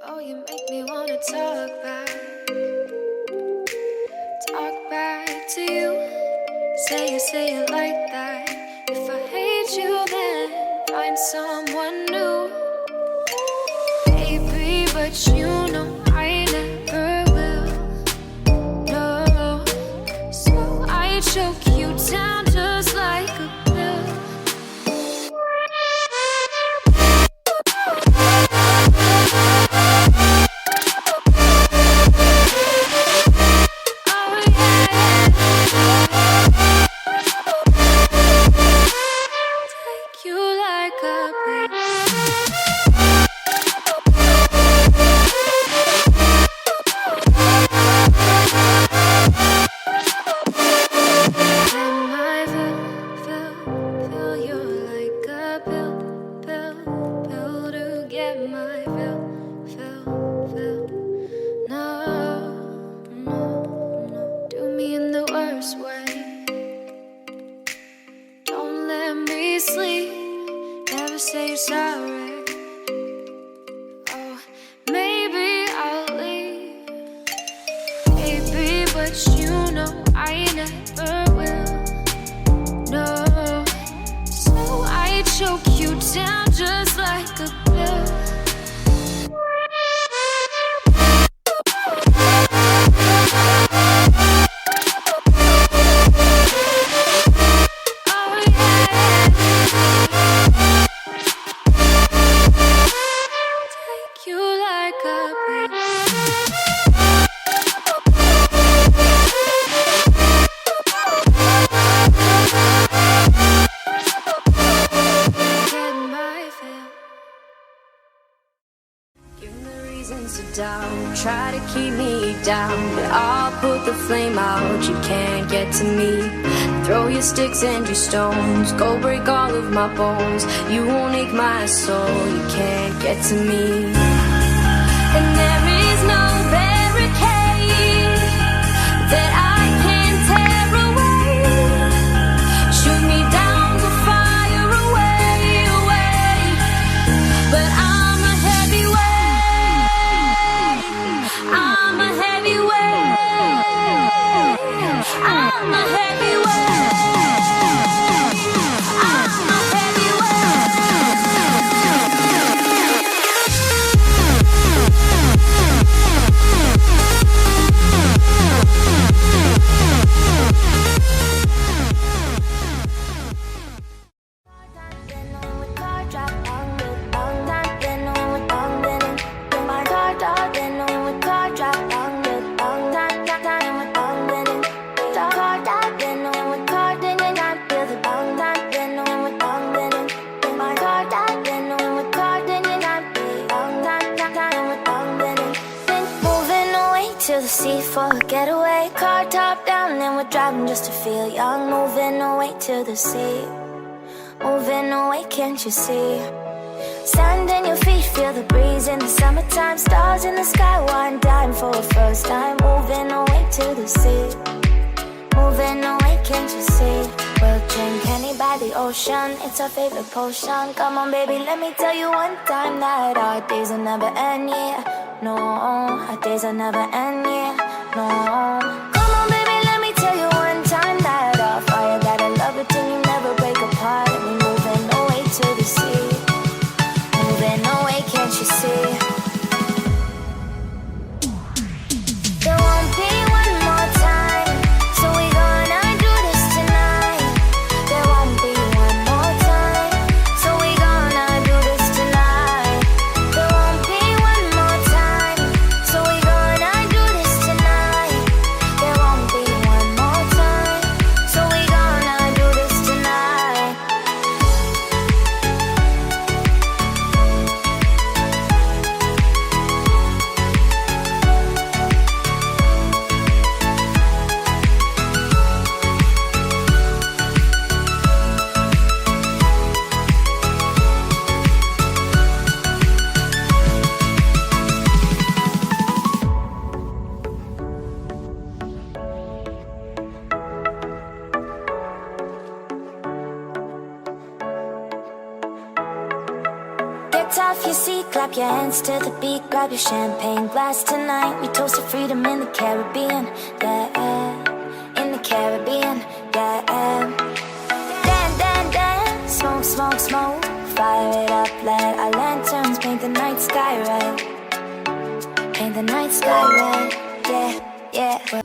Oh, you make me wanna talk back to you. Say it like that. If I hate you, then find someone new. Baby, but you know I never will. No, so I choke you down just like a pill. Try to keep me down, but I'll put the flame out. You can't get to me. Throw your sticks and your stones, go break all of my bones. You won't ache my soul. You can't get to me. And there is no barricade for a getaway. Car top down and we're driving just to feel young. Moving away to the sea, moving away, can't you see? Sand in your feet, feel the breeze in the summertime. Stars in the sky, one dime for a first time. Moving away to the sea, moving away, can't you see? We'll drink honey by the ocean, it's our favorite potion. Come on baby, let me tell you one time that our days will never end, yeah. No, our days will never end, yeah. No. Come on baby, let me tell you one time that our fire got a love it till you never break apart. And we moving away to the sea, moving away, can't you see? There won't be one more time, so we gonna do this tonight. There won't be one more time, so we gonna do this tonight. There won't be one more time, so we gonna do this tonight. There won't be one more time, so we gonna do this tonight. Get off your seat, clap your hands to the beat. Grab your champagne glass tonight. We toast to freedom in the Caribbean, yeah. In the Caribbean, yeah. Dan, dan, dan, smoke, smoke, smoke. Fire it up, let our lanterns paint the night sky red. Paint the night sky red, yeah, yeah.